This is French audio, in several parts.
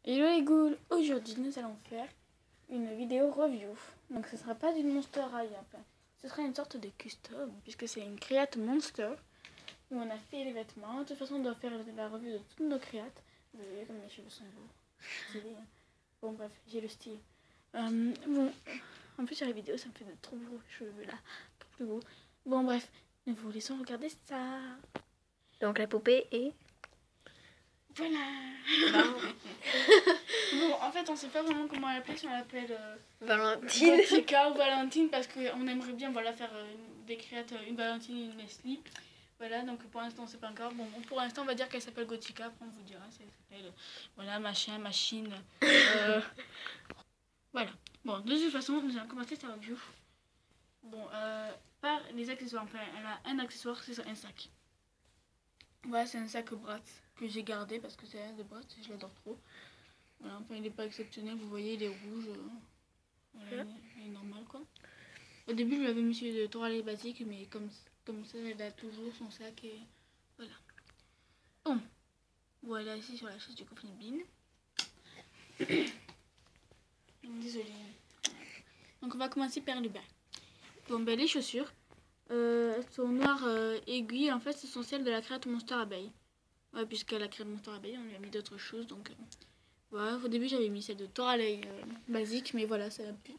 Hello les ghouls, aujourd'hui nous allons faire une vidéo review. Donc ce sera pas d'une Monster High, enfin, ce sera une sorte de custom puisque c'est une créate Monster où on a fait les vêtements. De toute façon on doit faire la revue de toutes nos créates. Vous voyez comme mes cheveux sont beaux, stylés, hein. Bon bref, j'ai le style. Bon, en plus sur la vidéo ça me fait de trop beaux cheveux là, trop plus beaux. Bon bref, nous vous laissons regarder ça. Donc la poupée est... Voilà. Bon, en fait, on sait pas vraiment comment l'appeler, si on l'appelle Valentine. Gothica ou Valentine, parce qu'on aimerait bien faire des créates, une Valentine et une Leslie. Voilà, donc pour l'instant, on sait pas encore. Bon, pour l'instant, on va dire qu'elle s'appelle Gothica, après on vous dira. Elle s'appelle, voilà, machin, machine. Voilà. Bon, de toute façon, nous allons commencer cette review. Bon, par les accessoires. Enfin, elle a un accessoire, c'est un sac. Voilà, c'est un sac Bratz que j'ai gardé parce que c'est un de Bratz et je l'adore trop. Voilà, enfin, il n'est pas exceptionnel, vous voyez, il est rouge. Voilà, il est normal quoi. Au début, je lui avais mis de Toralei basique, mais comme ça, elle a toujours son sac et voilà. Bon, voilà, ici sur la chaise du coffin bin. Désolée. Donc, on va commencer par le bas. Bon, ben, les chaussures sont noires aiguilles, en fait, ce sont celles de la créate Monster Abeille. Ouais, puisqu'à la créate Monster Abeille, on lui a mis d'autres choses, donc... Voilà, au début j'avais mis celle de Toralei basique, mais voilà,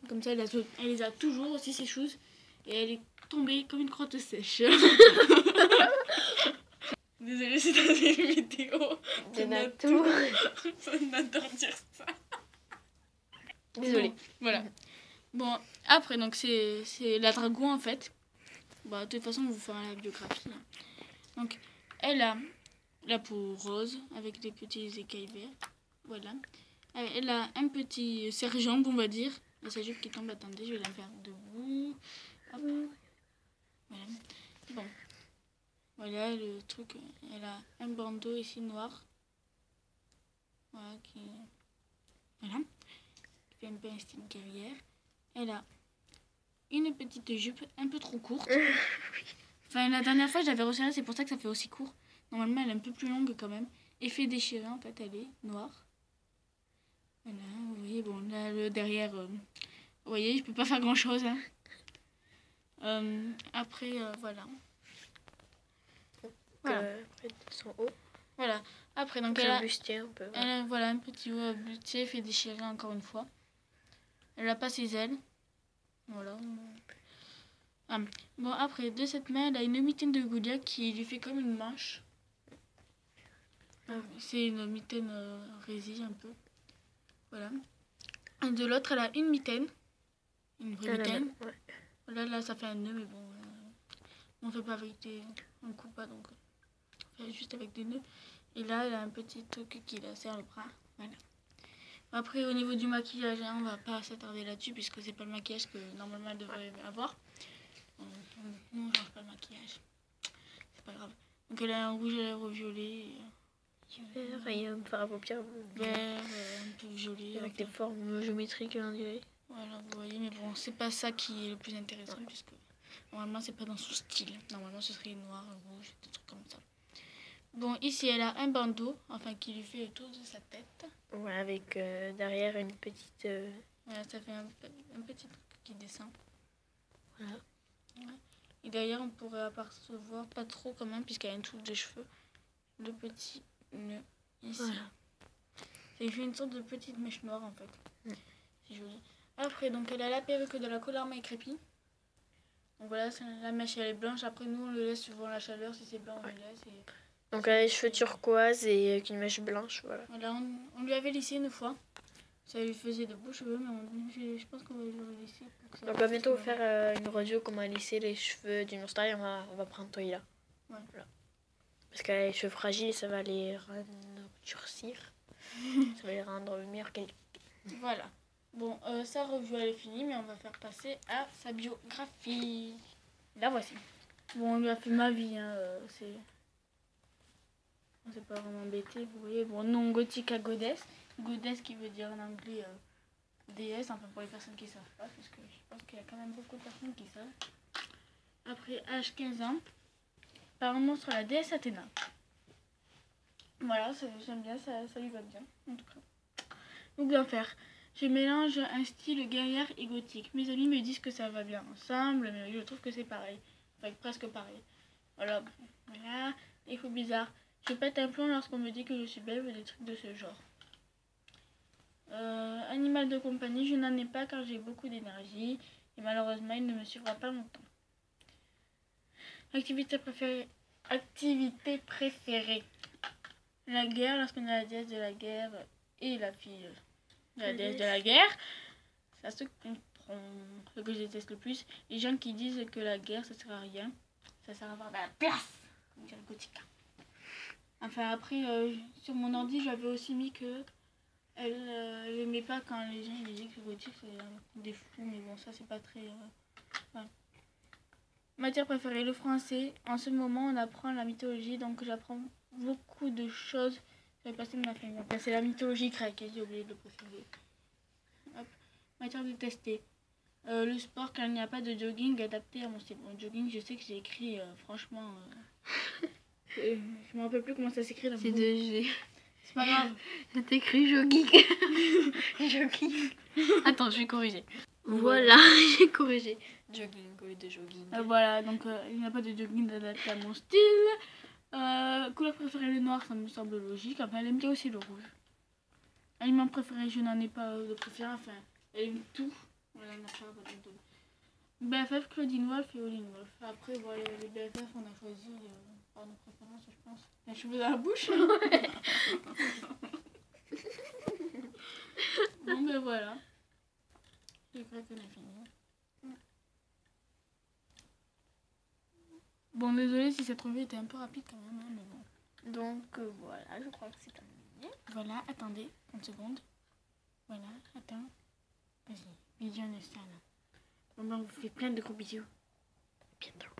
comme ça elle les a toujours aussi ces choses. Et elle est tombée comme une crotte sèche. Désolée, c'est dans une vidéo de Natou. On adore dire ça. Désolée. Bon, voilà. Bon, après, donc c'est la dragon en fait. Bah, de toute façon, on vous fera la biographie. Donc, elle a la peau rose avec des petits écailles verts. Voilà. Elle a un petit serre-jambe, on va dire. Et sa jupe qui tombe. Attendez, je vais la faire debout. Hop. Voilà. Bon. Voilà le truc. Elle a un bandeau ici noir. Voilà. Voilà. Qui fait un peu un style guerrière. Elle a une petite jupe un peu trop courte. Enfin, la dernière fois, j'avais resserré, c'est pour ça que ça fait aussi court. Normalement, elle est un peu plus longue quand même. Effet déchiré, en fait, elle est noire. Voilà, vous voyez, bon, là, le derrière, vous voyez, je peux pas faire grand chose. Hein. Après, voilà. Voilà. Son haut. Voilà. Après, donc, elle a un bustier un peu. Elle a, voilà, un petit bustier fait déchirer encore une fois. Elle a pas ses ailes. Voilà. Bon, après, de cette main, elle a une mitaine de Goulia qui lui fait comme une manche. C'est une mitaine résille un peu. Voilà. Et de l'autre, elle a une mitaine. Une vraie mitaine. Ouais. Voilà, là, ça fait un nœud, mais bon, on fait pas avec des... On coupe pas, donc on fait juste avec des nœuds. Et là, elle a un petit truc qui la serre le bras. Voilà. Après, au niveau du maquillage, hein, on va pas s'attarder là-dessus, puisque c'est pas le maquillage que normalement elle devrait avoir. Nous, on change pas le maquillage. C'est pas grave. Donc elle a un rouge à lèvres violet. Vert et un fard à paupières vert, un peu violet. Avec des formes géométriques, on dirait. Voilà, vous voyez, mais bon, c'est pas ça qui est le plus intéressant, puisque normalement, c'est pas dans son style. Normalement, ce serait noir, rouge, des trucs comme ça. Bon, ici, elle a un bandeau, enfin, qui lui fait le tour de sa tête. Ouais, avec derrière une petite... Voilà, ça fait un petit truc qui descend. Voilà. Ouais. Et derrière, on pourrait apercevoir, pas trop quand même, puisqu'elle a une touche de cheveux, le petit nœud ici. Voilà. Ça lui fait une sorte de petite mèche noire, en fait. C'est joli. Après, donc, elle a la perruque de la Colarma et Crépy. Donc voilà, la mèche elle est blanche. Après, nous, on le laisse suivant la chaleur. Si c'est blanc, on le laisse. Et... Donc, elle a les cheveux turquoise et avec une mèche blanche. Voilà, voilà on lui avait lissé une fois. Ça lui faisait de beaux cheveux, mais je pense qu'on va le lisser. Donc, on va bientôt faire une review comment lisser les cheveux d'une Monster et on va prendre Toila. Ouais. Voilà. Parce qu'elle a les cheveux fragiles, ça va les durcir. Ça va les rendre meilleure qualité. Voilà. Bon, sa review elle est finie, mais on va faire passer à sa biographie. La voici. Bon, on lui a fait ma vie, hein, on s'est pas vraiment embêté, vous voyez. Bon, nom Gothica Goddess. Goddess qui veut dire en anglais déesse, enfin pour les personnes qui savent pas, parce que je pense qu'il y a quand même beaucoup de personnes qui savent. Après, âge 15 ans, par un monstre la déesse Athéna. Voilà, j'aime bien, ça lui va bien, en tout cas. Ou bien faire. Je mélange un style guerrière et gothique. Mes amis me disent que ça va bien ensemble, mais je trouve que c'est pareil. Enfin, presque pareil. Voilà. Voilà. Défaut bizarre. Je pète un plomb lorsqu'on me dit que je suis belle ou des trucs de ce genre. Animal de compagnie, je n'en ai pas car j'ai beaucoup d'énergie. Et malheureusement, il ne me suivra pas longtemps. Activité préférée. La guerre, lorsqu'on a la déesse de la guerre et la fille de la déesse de la guerre, ça se comprend. Ce que je déteste le plus, les gens qui disent que la guerre ça sert à rien, ça sert à avoir de la place, comme dirait Gothica. Enfin après, sur mon ordi, j'avais aussi mis que elle aimait pas quand les gens disaient que Gothique c'est des fous, mais bon ça c'est pas très... ouais. Matière préférée, le français. En ce moment, on apprend la mythologie, donc j'apprends beaucoup de choses sur le passé de ma famille. Enfin, c'est la mythologie grecque, j'ai oublié de le préciser. Hop. Matière détestée. Le sport, car il n'y a pas de jogging adapté à mon style. Bon, jogging, je sais que j'ai écrit, franchement... je me rappelle plus comment ça s'écrit là. C'est de G. C'est pas grave. C'est écrit jogging. Jogging. Attends, je vais corriger. Voilà, j'ai corrigé. Jogging au lieu de jogging. Voilà, donc il n'y a pas de jogging adapté à mon style. Couleur préférée, le noir, ça me semble logique. Enfin, elle aime bien aussi le rouge. Aliment préféré, je n'en ai pas de préféré. Enfin, elle aime tout. Voilà, elle n'a pas de tout. BFF, Claudine Wolf et Oline Wolf. Après, voilà, les BFF, on a choisi par nos préférences, je pense. Les cheveux dans la bouche. Bon, ben voilà. Je crois qu'on a fini. Bon, désolé si cette revue était un peu rapide quand même, hein, mais bon. Donc voilà, je crois que c'est terminé. Voilà, attendez, 30 secondes. Voilà, attends. Vas-y, vision de ça là. Bon, ben, on vous fait plein de gros bisous. Bientôt.